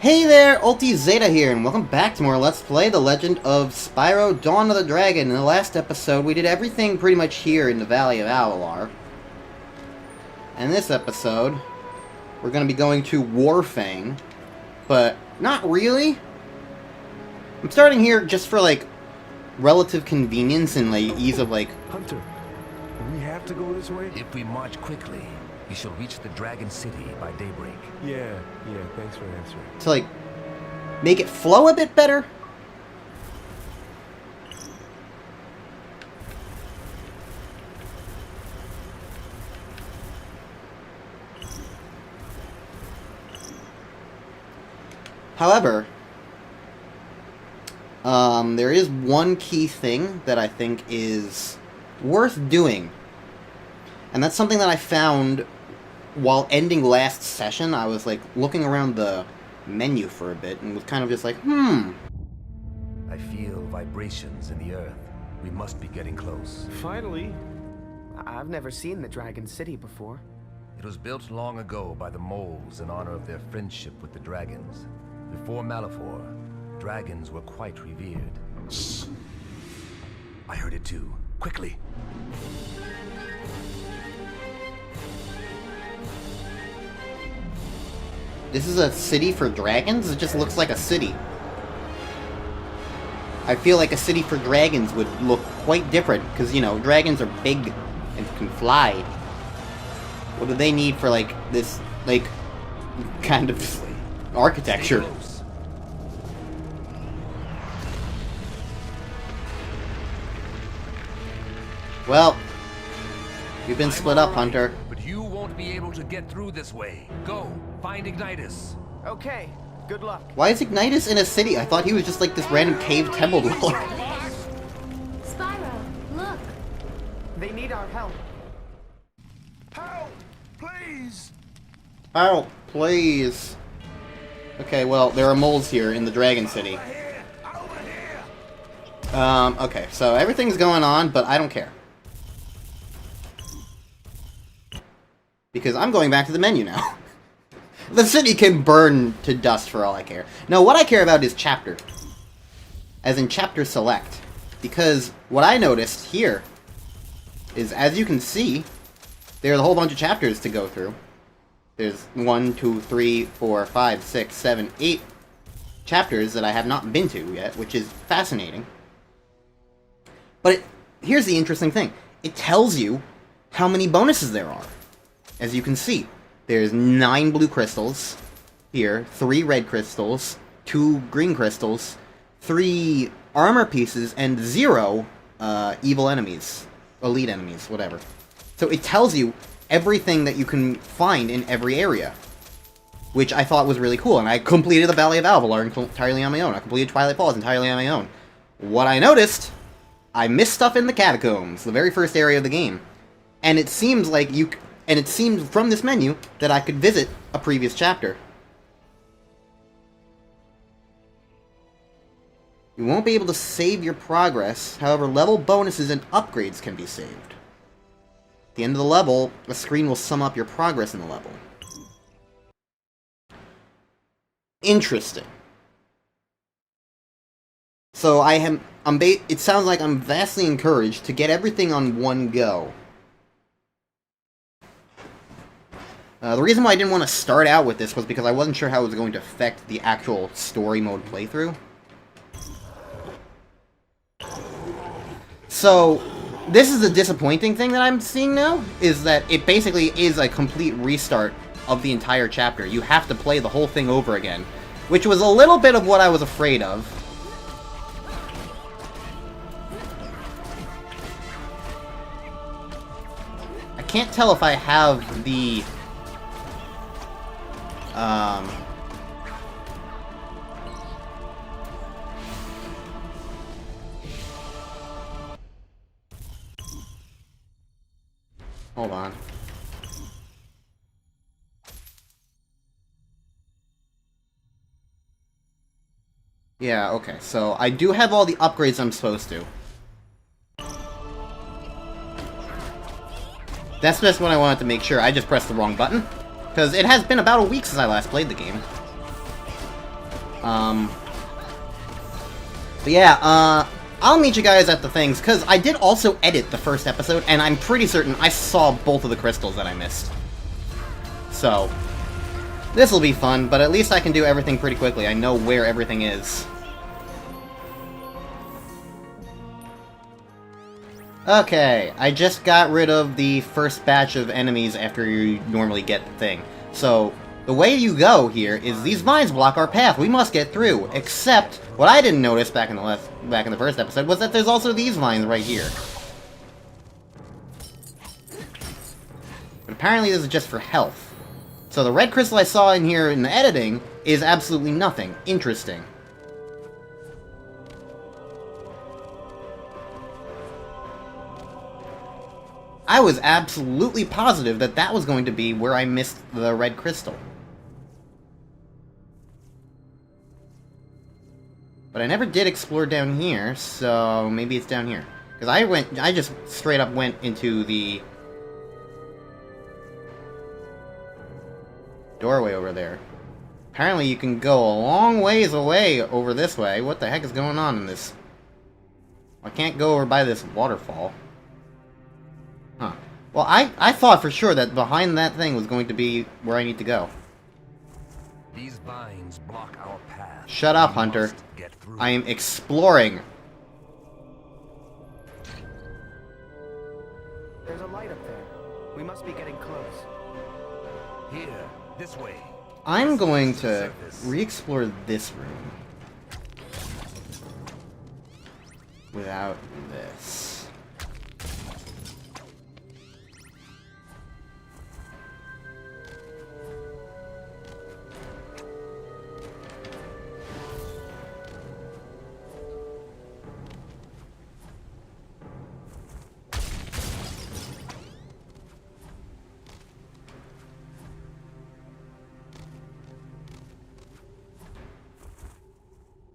Hey there, Ulti Zeta here, and welcome back to more Let's Play The Legend of Spyro Dawn of the Dragon. In the last episode, we did everything pretty much here in the Valley of Avalar. And this episode, we're going to be going to Warfang, but not really. I'm starting here just for, like, relative convenience and, like, ease of, like... Hunter, do we have to go this way? If we march quickly, we shall reach the Dragon City by daybreak. Yeah, thanks for answering. To, like, make it flow a bit better. However, there is one key thing that I think is worth doing. And that's something that I found while ending last session. I was, like, looking around the menu for a bit and was kind of just like, I feel vibrations in the earth. We must be getting close. Finally. I've never seen the Dragon City before. It was built long ago by the moles in honor of their friendship with the dragons. Before Malefor, dragons were quite revered. Shh. I heard it too. Quickly. This is a city for dragons? It just looks like a city. I feel like a city for dragons would look quite different, because, you know, dragons are big and can fly. What do they need for, like, this, like, kind of architecture? Well, you've been split up, Hunter. But you won't be able to get through this way. Go, find Ignitus. Okay, good luck. Why is Ignitus in a city? I thought he was just like this random cave temple dweller. Spyro, look! They need our help. Help! Please! Oh, please. Okay, well, there are moles here in the Dragon City. Okay, so everything's going on, but I don't care. Because I'm going back to the menu now. The city can burn to dust for all I care. No, what I care about is chapter. As in chapter select. Because what I noticed here is, as you can see, there's a whole bunch of chapters to go through. There's 1, 2, 3, 4, 5, 6, 7, 8 chapters that I have not been to yet, which is fascinating. But here's the interesting thing. It tells you how many bonuses there are. As you can see, there's 9 blue crystals here, 3 red crystals, 2 green crystals, 3 armor pieces, and 0 evil enemies, elite enemies, whatever. So it tells you everything that you can find in every area, which I thought was really cool. And I completed the Valley of Avalar entirely on my own. I completed Twilight Falls entirely on my own. What I noticed, I missed stuff in the catacombs, the very first area of the game, and it seems like and it seems from this menu that I could visit a previous chapter. You won't be able to save your progress, however, level bonuses and upgrades can be saved. At the end of the level, a screen will sum up your progress in the level. Interesting. So it sounds like I'm vastly encouraged to get everything on one go. The reason why I didn't want to start out with this was because I wasn't sure how it was going to affect the actual story mode playthrough. So, this is the disappointing thing that I'm seeing now, is that it basically is a complete restart of the entire chapter. You have to play the whole thing over again, which was a little bit of what I was afraid of. I can't tell if I have the... Hold on. Yeah, okay, so I do have all the upgrades I'm supposed to. That's just what I wanted to make sure. I just pressed the wrong button. Because it has been about a week since I last played the game. But yeah, I'll meet you guys at the things, because I did also edit the first episode, and I'm pretty certain I saw both of the crystals that I missed. So, this will be fun, but at least I can do everything pretty quickly. I know where everything is. Okay, I just got rid of the first batch of enemies after you normally get the thing. So, the way you go here is these vines block our path. We must get through. Except, what I didn't notice back in the first episode was that there's also these vines right here. But apparently this is just for health. So the red crystal I saw in here in the editing is absolutely nothing. Interesting. I was absolutely positive that that was going to be where I missed the red crystal. But I never did explore down here, so maybe it's down here. Because I just straight up went into the doorway over there. Apparently you can go a long ways away over this way. What the heck is going on in this? I can't go over by this waterfall. Huh. Well, I thought for sure that behind that thing was going to be where I need to go. These vines block our path. Shut up, We Hunter. must get through. I am exploring. There's a light up there. We must be getting close. Here, this way. I'm going to Surface. re-explore this room. Without this.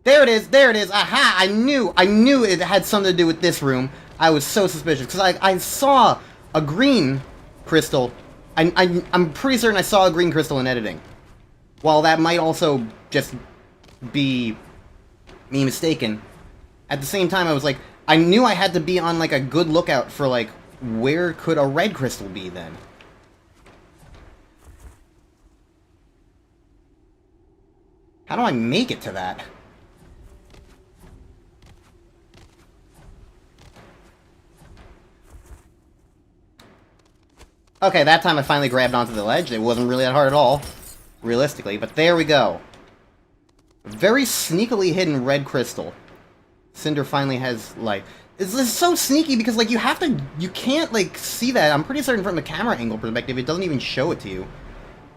There it is, there it is, aha, I knew it had something to do with this room. I was so suspicious, because I saw a green crystal. I'm pretty certain I saw a green crystal in editing. While that might also just be me mistaken, at the same time I was like, I knew I had to be on like a good lookout for like, where could a red crystal be then? How do I make it to that? Okay, that time I finally grabbed onto the ledge. It wasn't really that hard at all, realistically, but there we go. Very sneakily hidden red crystal. Cinder finally has light. This is so sneaky because, like, you can't, like, see that. I'm pretty certain from the camera angle perspective, it doesn't even show it to you.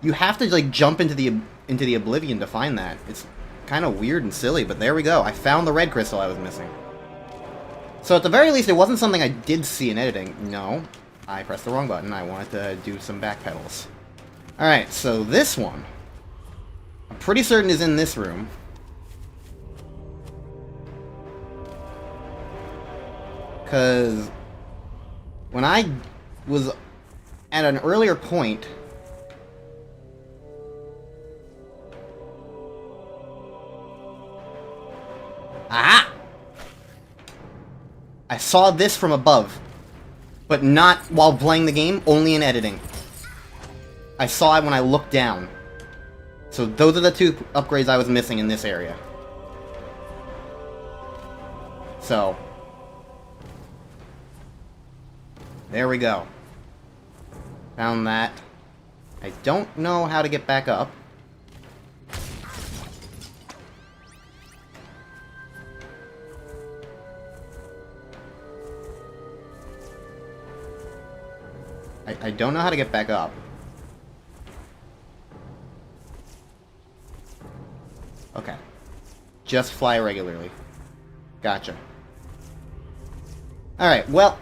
You have to, like, jump into the oblivion to find that. It's kind of weird and silly, but there we go. I found the red crystal I was missing. So at the very least, it wasn't something I did see in editing. No. I pressed the wrong button. I wanted to do some back pedals. Alright, so this one, I'm pretty certain is in this room. Because when I was at an earlier point, aha! I saw this from above. But not while playing the game, only in editing. I saw it when I looked down. So those are the two upgrades I was missing in this area. So, there we go. Found that. I don't know how to get back up. I don't know how to get back up. Okay. Just fly regularly. Gotcha. Alright, well,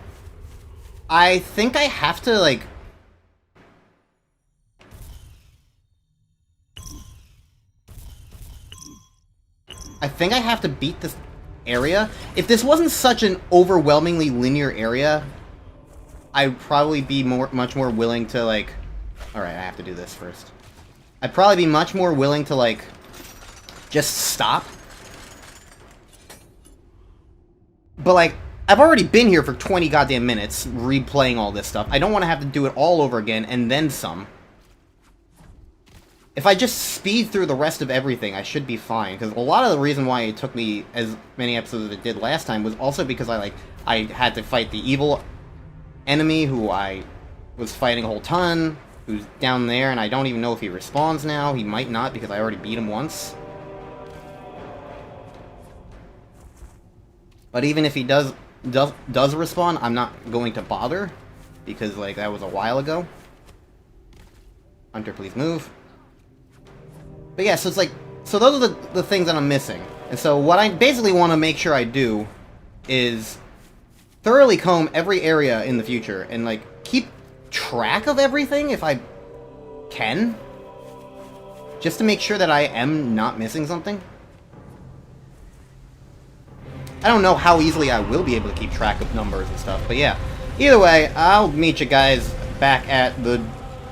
I think I have to, like... I think I have to beat this area. If this wasn't such an overwhelmingly linear area, I'd probably be much more willing to, like... Alright, I have to do this first. I'd probably be much more willing to, like, just stop. But, like, I've already been here for 20 goddamn minutes replaying all this stuff. I don't want to have to do it all over again and then some. If I just speed through the rest of everything, I should be fine. Because a lot of the reason why it took me as many episodes as it did last time was also because I had to fight the evil enemy who I was fighting a whole ton, who's down there, and I don't even know if he respawns now. He might not because I already beat him once. But even if he does respawn, I'm not going to bother because, like, that was a while ago. Hunter, please move. But yeah, so it's like, so those are the things that I'm missing. And so what I basically want to make sure I do is thoroughly comb every area in the future and, like, keep track of everything if I can. Just to make sure that I am not missing something. I don't know how easily I will be able to keep track of numbers and stuff, but yeah. Either way, I'll meet you guys back at the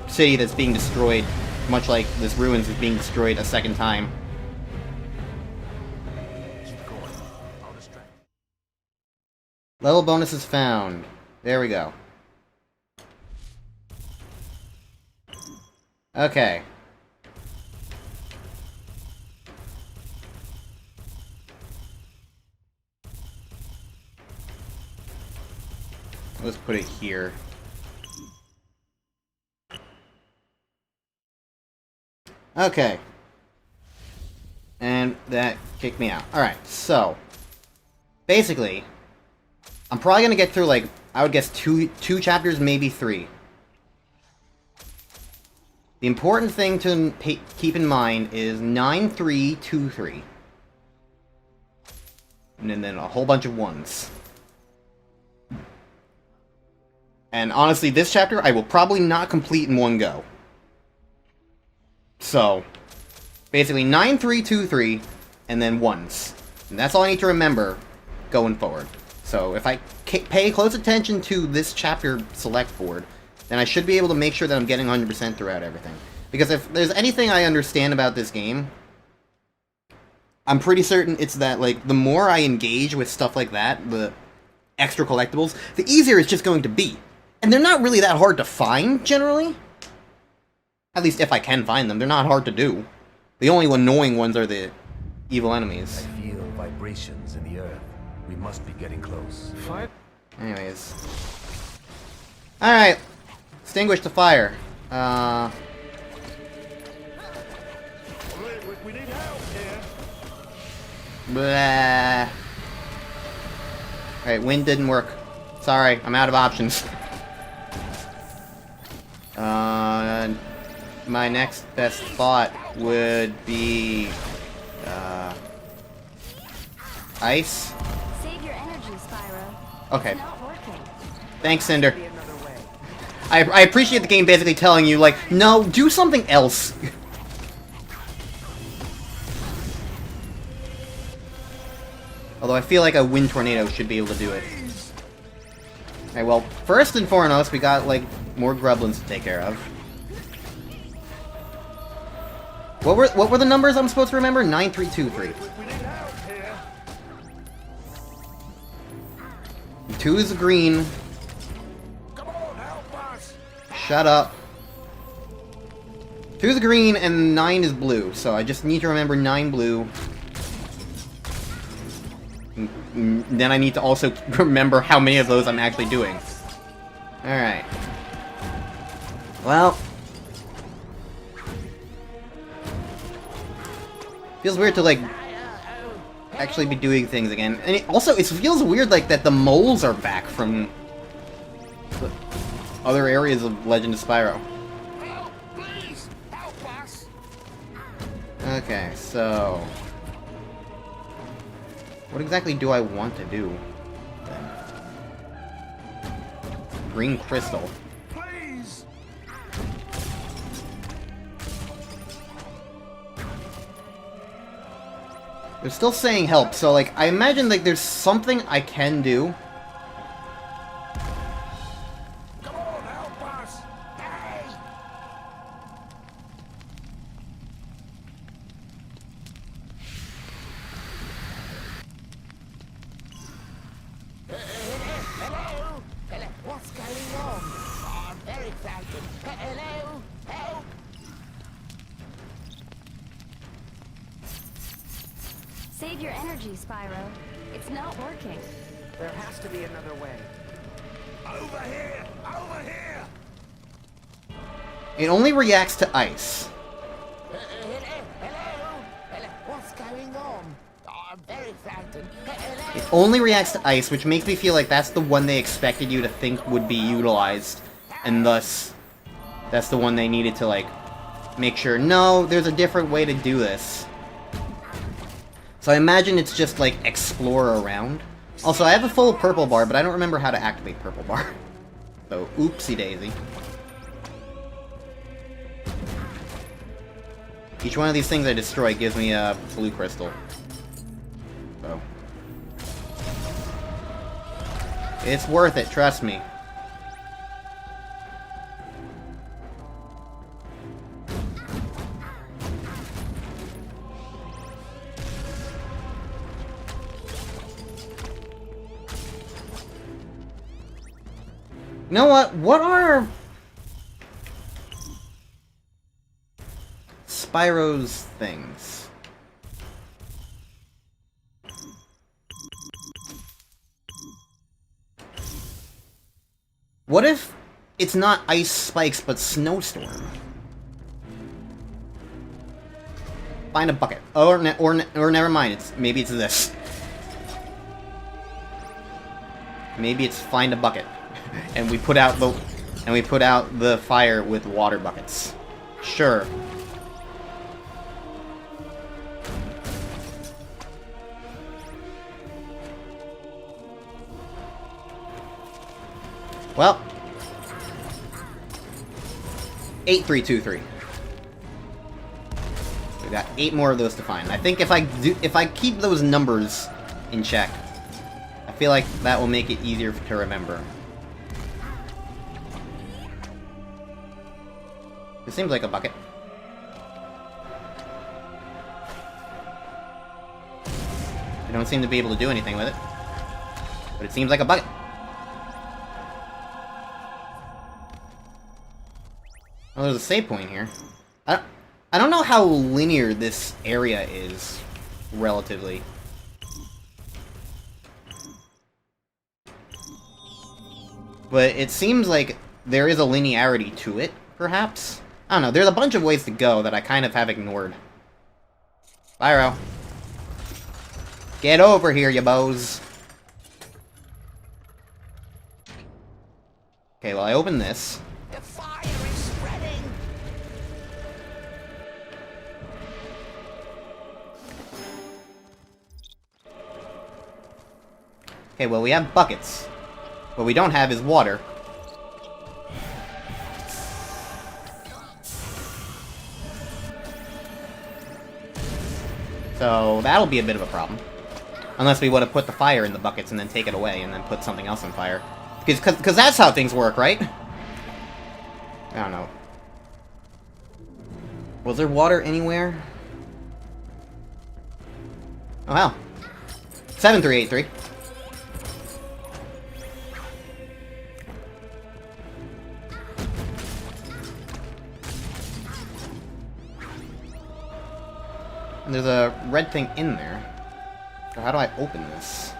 city that's being destroyed, much like this ruins is being destroyed a second time. Level bonuses found. There we go. Okay. Let's put it here. Okay. And that kicked me out. Alright, so basically, I'm probably gonna get through, like, I would guess two chapters, maybe 3. The important thing to keep in mind is 9323. And then a whole bunch of 1s. And honestly, this chapter I will probably not complete in one go. So, basically 9323 and then 1s. And that's all I need to remember going forward. So if I pay close attention to this chapter select board, then I should be able to make sure that I'm getting 100% throughout everything. Because if there's anything I understand about this game, I'm pretty certain it's that, like, the more I engage with stuff like that, the extra collectibles, the easier it's just going to be. And they're not really that hard to find, generally. At least if I can find them. They're not hard to do. The only annoying ones are the evil enemies. I feel vibrations in the earth. We must be getting close. Anyways. Alright. Extinguish the fire. We need help here. Blah. Alright, wind didn't work. Sorry, I'm out of options. My next best thought would be ice. Save your energy, Spyro. Okay. It's not working. Thanks, Cinder. Be another way. I appreciate the game basically telling you, like, no, do something else. Although I feel like a wind tornado should be able to do it. Okay, well, first and foremost, we got, like, more grublins to take care of. What were the numbers I'm supposed to remember? 9323. We need help here. 2 is green. Come on, help us. Shut up. 2 is green and 9 is blue, so I just need to remember 9 blue. Then I need to also remember how many of those I'm actually doing. Alright. Well. Feels weird to, like, actually be doing things again. And it feels weird, like, that the moles are back from the other areas of Legend of Spyro. Help, please. Help us. Okay, so what exactly do I want to do then? Green crystal. Please. They're still saying help, so, like, I imagine, like, there's something I can do. Come on, help us. Hey. Save your energy, Spyro. It's not working. There has to be another way. Over here! Over here! It only reacts to ice. Hello? What's going on? Oh, I'm very frightened. Hello? It only reacts to ice, which makes me feel like that's the one they expected you to think would be utilized. And thus, that's the one they needed to, like, make sure, no, there's a different way to do this. So I imagine it's just, like, explore around. Also, I have a full purple bar, but I don't remember how to activate purple bar. So, oopsie daisy. Each one of these things I destroy gives me a blue crystal. So. It's worth it, trust me. You know what? What are Spyro's things? What if it's not ice spikes but snowstorm? Find a bucket. Or never mind. Maybe it's this. Maybe it's find a bucket. And we put out the fire with water buckets. Sure. Well, 8323. We got 8 more of those to find. I think if I keep those numbers in check, I feel like that will make it easier to remember. It seems like a bucket. I don't seem to be able to do anything with it. But it seems like a bucket. Oh, there's a save point here. I don't know how linear this area is, relatively. But it seems like there is a linearity to it, perhaps? I don't know, there's a bunch of ways to go that I kind of have ignored. Spyro. Get over here, you bows. Okay, well I open this. The fire is spreading! Okay, well we have buckets. What we don't have is water. So that'll be a bit of a problem. Unless we want to put the fire in the buckets and then take it away and then put something else on fire. Because that's how things work, right? I don't know. Was there water anywhere? Oh, hell. 7383. And there's a red thing in there. So how do I open this?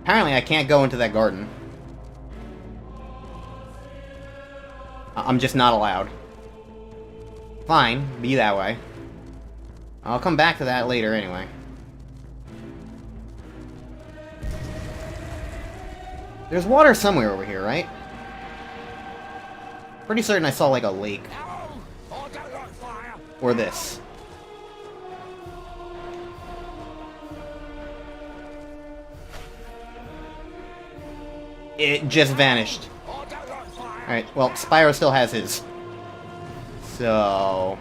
Apparently I can't go into that garden. I'm just not allowed. Fine, be that way. I'll come back to that later anyway. There's water somewhere over here, right? Pretty certain I saw like a lake. Oh, don't like fire! Or this. It just vanished. Oh, don't like fire! Alright, well, Spyro still has his. So...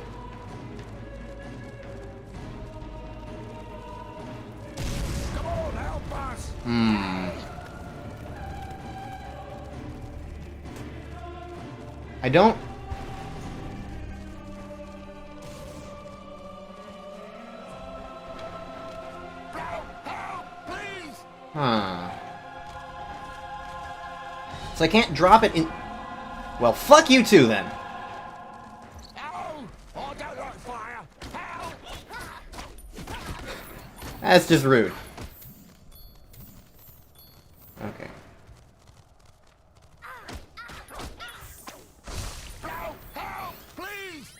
Come on, help us! I don't... Help, please! Huh. So I can't drop it in... Well, fuck you too, then. Help! Oh, don't like fire! Help! That's just rude. Okay. Help! Help! Please!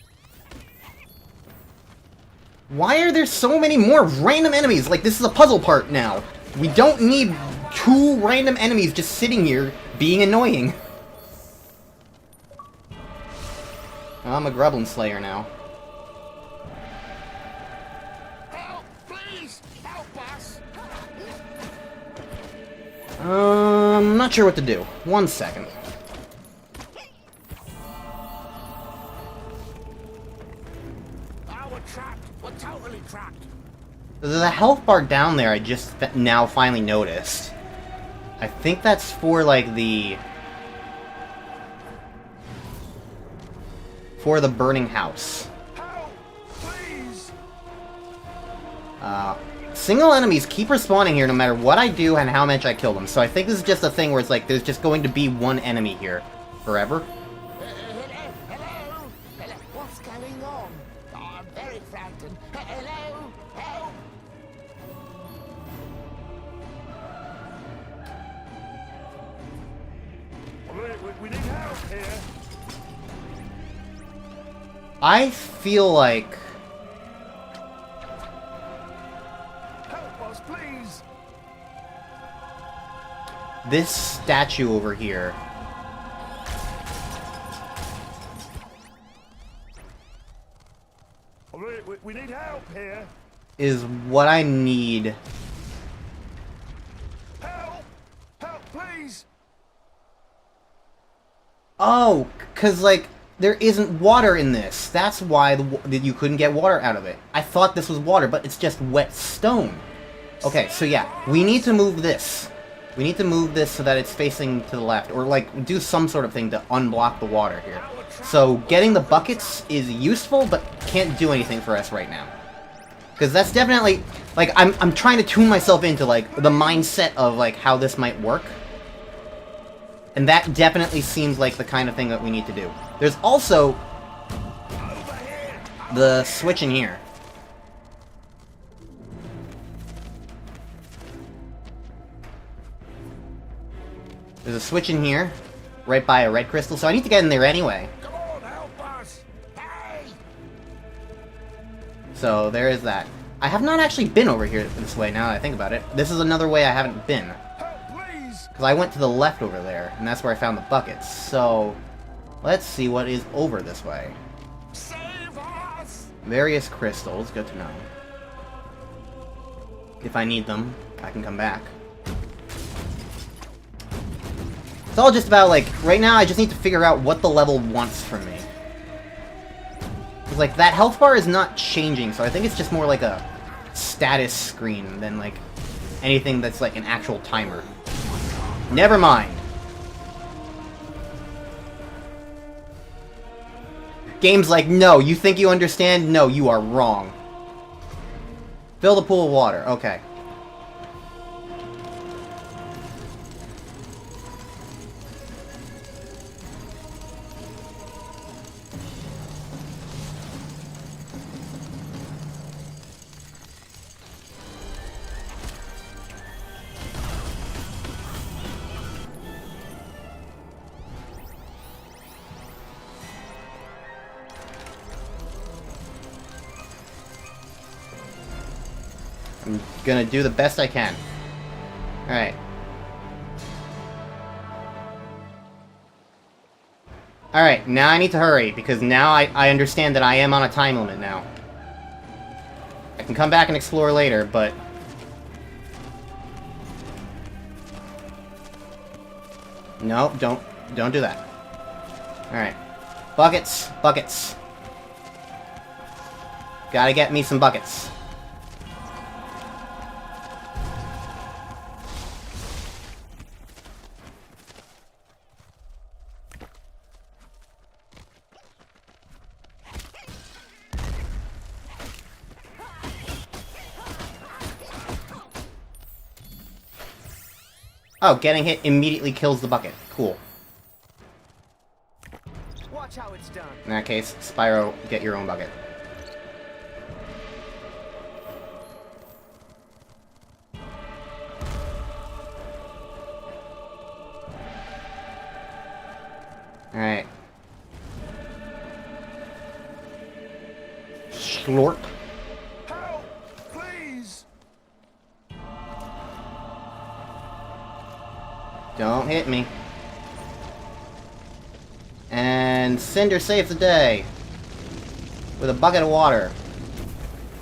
Why are there so many more random enemies? Like, this is a puzzle part now. We don't need 2 random enemies just sitting here being annoying. I'm a Grublin Slayer now. Help! Please! Help us! I'm not sure what to do. 1 second. Oh, we're trapped! We're totally trapped! There's a health bar down there I just now finally noticed. I think that's for, like, the... for the burning house. Help! Please! Single enemies keep respawning here no matter what I do and how much I kill them. So I think this is just a thing where it's like, there's just going to be 1 enemy here. Forever. Hello? Hello? What's going on? Oh, I'm very frightened. Hello? Help! We need help here. I feel like... Help us, please. this statue over here... We need help here. is what I need. Help! Help, please. Oh, because, like, there isn't water in this. That's why you couldn't get water out of it. I thought this was water, but it's just wet stone. Okay, so yeah, we need to move this. We need to move this so that it's facing to the left, or, like, do some sort of thing to unblock the water here. So, getting the buckets is useful, but can't do anything for us right now. Because that's definitely, like, I'm trying to tune myself into, like, the mindset of, like, how this might work. And that definitely seems like the kind of thing that we need to do. There's also the switch in here. There's a switch in here, right by a red crystal, so I need to get in there anyway. Come on, help us! Hey! So there is that. I have not actually been over here this way now that I think about it. This is another way I haven't been. Help, please. Because I went to the left over there, and that's where I found the buckets. So, let's see what is over this way. Save us! Various crystals, good to know. If I need them, I can come back. It's all just about, like, right now I just need to figure out what the level wants from me. Because, like, that health bar is not changing, so I think it's just more like a status screen than, like, anything that's, like, an actual timer. Never mind. Game's like, no, you think you understand? No, you are wrong. Fill the pool of water. Okay. I'm gonna do the best I can. Alright. Alright, now I need to hurry, because now I understand that I am on a time limit now. I can come back and explore later, but... No, don't do that. Alright. Buckets, buckets. Gotta get me some buckets. Oh, getting hit immediately kills the bucket. Cool. Watch how it's done. In that case, Spyro, get your own bucket. Slorp. Help! Please! Don't hit me. And Cinder saves the day. With a bucket of water.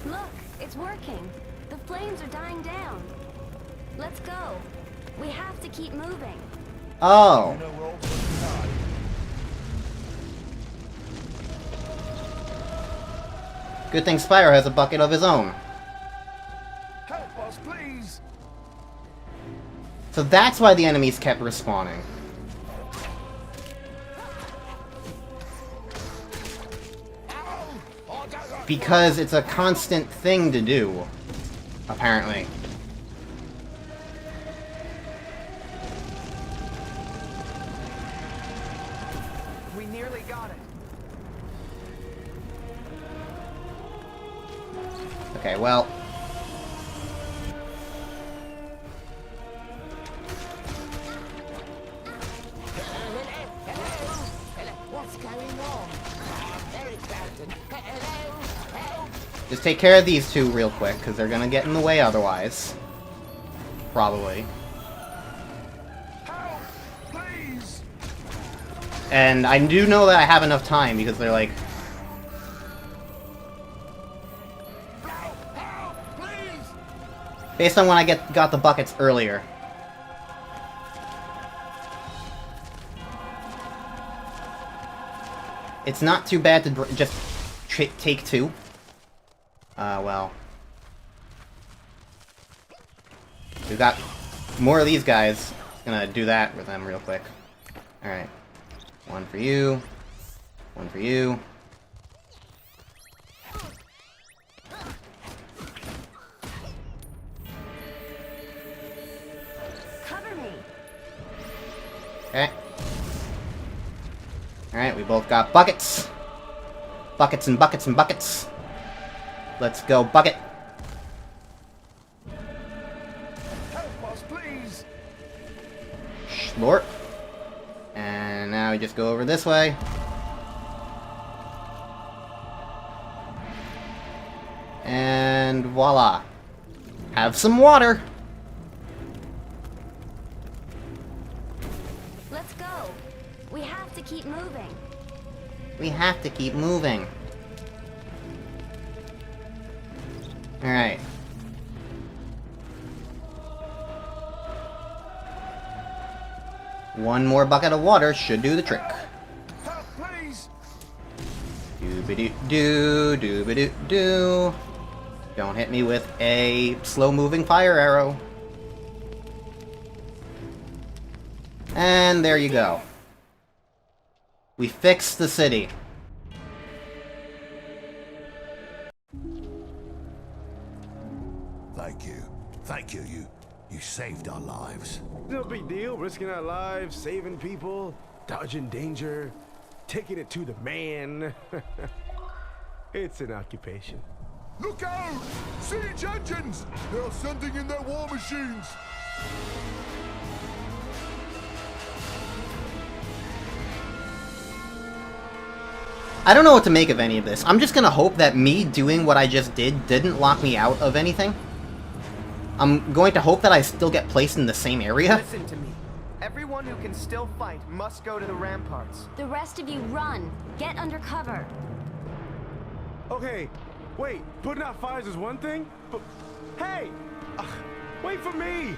Look, it's working. The flames are dying down. Let's go. We have to keep moving. Oh. You know we're all going to die. Good thing Spyro has a bucket of his own. Help us, please! So that's why the enemies kept respawning. Because it's a constant thing to do, apparently. We nearly got it. Okay, well... What's going on? I'm very frightened. Hello? Help! Just take care of these two real quick, because they're gonna get in the way otherwise. Probably. Help! Please! And I do know that I have enough time, because they're like... Help! Help! Please! Based on when I got the buckets earlier. It's not too bad to just take two. Well. We've got more of these guys. Just gonna do that with them real quick. Alright. One for you. One for you. Cover me. Okay. Alright, we both got buckets. Buckets and buckets and buckets. Let's go, bucket. Help us, please! Schlorp. And now we just go over this way. And voila. Have some water. Let's go. We have to keep moving. We have to keep moving. Alright. One more bucket of water should do the trick. Help, please! Doo-ba-doo-doo, doo-ba-doo-doo. Don't hit me with a slow-moving fire arrow. And there you go. We fixed the city. Thank you. Thank you. You saved our lives. No big deal, risking our lives, saving people, dodging danger, taking it to the man. It's an occupation. Look out! Siege engines! They're sending in their war machines! I don't know what to make of any of this. I'm just gonna hope that me doing what I just didn't lock me out of anything. I'm going to hope that I still get placed in the same area. Listen to me. Everyone who can still fight must go to the ramparts. The rest of you run. Get under cover. Okay, wait, putting out fires is one thing, but hey, wait for me!